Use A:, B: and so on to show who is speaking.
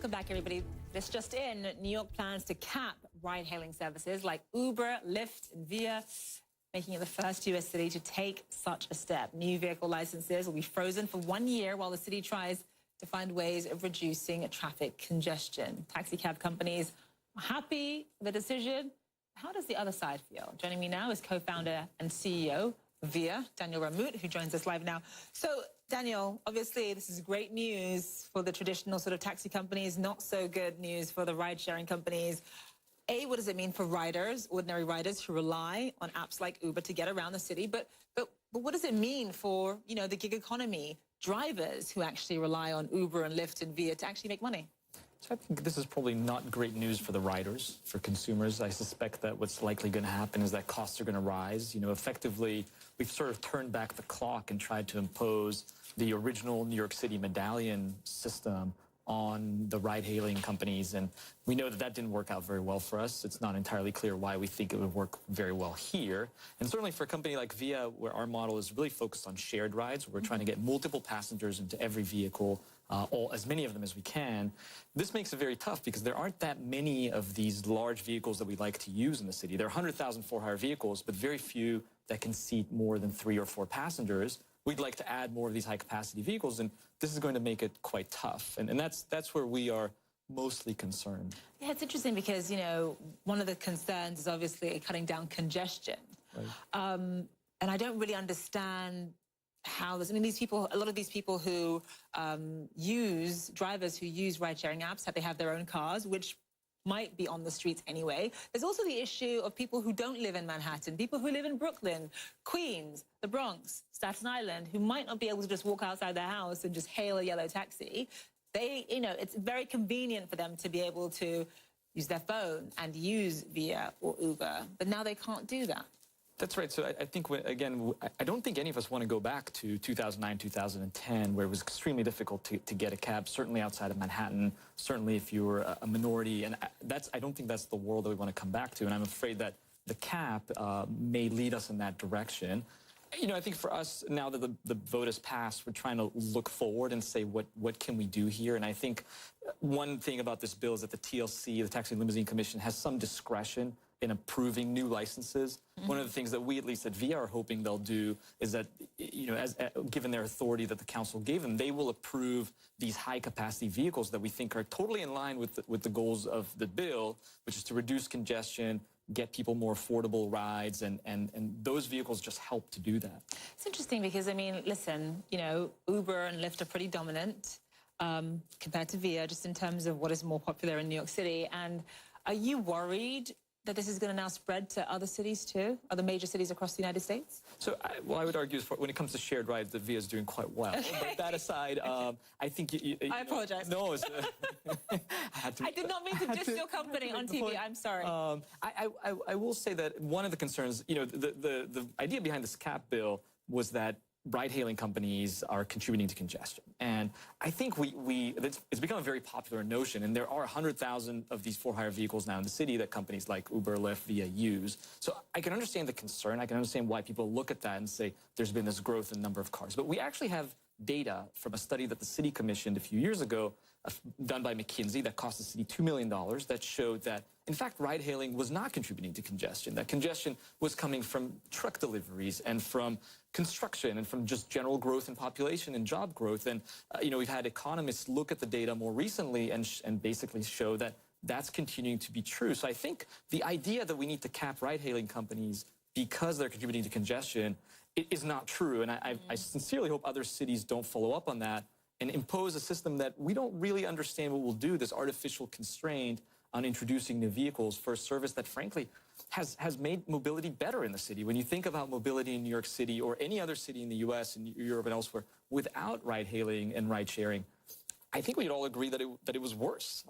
A: Welcome back, everybody. This just in, New York plans to cap ride-hailing services like Uber, Lyft, and Via, making it the first U.S. city to take such a step. New vehicle licenses will be frozen for 1 year while the city tries to find ways of reducing traffic congestion. Taxi cab companies are happy with the decision. How does the other side feel? Joining me now is co-founder and CEO of Via, Daniel Ramout, who joins us live now. So, Daniel, obviously this is great news for the traditional sort of taxi companies, not so good news for the ride-sharing companies. A, what does it mean for riders, ordinary riders who rely on apps like Uber to get around the city? But what does it mean for, you know, the gig economy, drivers who actually rely on Uber and Lyft and Via to actually make money?
B: So I think this is probably not great news for the riders, for consumers. I suspect that what's likely going to happen is that costs are going to rise. You know, effectively, we've sort of turned back the clock and tried to impose the original New York City medallion system on the ride-hailing companies, and we know that that didn't work out very well for us. It's not entirely clear why we think it would work very well here. And certainly for a company like Via, where our model is really focused on shared rides, we're trying to get multiple passengers into every vehicle, as many of them as we can. This makes it very tough because there aren't that many of these large vehicles that we like to use in the city. There are 100,000 for-hire vehicles, but very few that can seat more than 3 or 4 passengers. We'd like to add more of these high-capacity vehicles, and this is going to make it quite tough. And that's where we are mostly concerned.
A: Yeah, it's interesting because, you know, one of the concerns is obviously cutting down congestion. Right. And I don't really understand how this, I mean, these people, a lot of these people who drivers who use ride-sharing apps, they have their own cars, which might be on the streets anyway. There's also the issue of people who don't live in Manhattan, people who live in Brooklyn, Queens, the Bronx, Staten Island, who might not be able to just walk outside their house and just hail a yellow taxi. They, you know, it's very convenient for them to be able to use their phone and use Via or Uber, but now they can't do that.
B: That's right. So I think, again, I don't think any of us want to go back to 2009, 2010, where it was extremely difficult to get a cab, certainly outside of Manhattan, certainly if you were a minority. And I don't think that's the world that we want to come back to. And I'm afraid that the cap may lead us in that direction. You know, I think for us, now that the vote has passed, we're trying to look forward and say, what can we do here? And I think one thing about this bill is that the TLC, the Taxi and Limousine Commission, has some discretion in approving new licenses. One of the things that we, at least at Via, are hoping they'll do is that, you know, given their authority that the council gave them, they will approve these high-capacity vehicles that we think are totally in line with the goals of the bill, which is to reduce congestion, get people more affordable rides, and those vehicles just help to do that.
A: It's interesting because, I mean, listen, you know, Uber and Lyft are pretty dominant compared to Via, just in terms of what is more popular in New York City. And are you worried that this is going to now spread to other cities too, other major cities across the United States?
B: So, I would argue when it comes to shared rides, that Via is doing quite well. Okay. But that aside, I think
A: I apologize.
B: No, it's,
A: I did not mean to diss your company on TV. I'm sorry.
B: I will say that one of the concerns, you know, the idea behind this cap bill was that ride-hailing companies are contributing to congestion. And I think it's become a very popular notion, and there are 100,000 of these for-hire vehicles now in the city that companies like Uber, Lyft, Via use. So I can understand the concern. I can understand why people look at that and say there's been this growth in the number of cars. But we actually have data from a study that the city commissioned a few years ago, done by McKinsey, that cost the city $2 million, that showed that, in fact, ride-hailing was not contributing to congestion. That congestion was coming from truck deliveries and from construction and from just general growth in population and job growth. And, you know, we've had economists look at the data more recently and basically show that that's continuing to be true. So I think the idea that we need to cap ride-hailing companies because they're contributing to congestion is not true. And I sincerely hope other cities don't follow up on that and impose a system that we don't really understand what will do, this artificial constraint on introducing new vehicles for a service that, frankly, has made mobility better in the city. When you think about mobility in New York City or any other city in the US and Europe and elsewhere without ride-hailing and ride-sharing, I think we'd all agree that it was worse.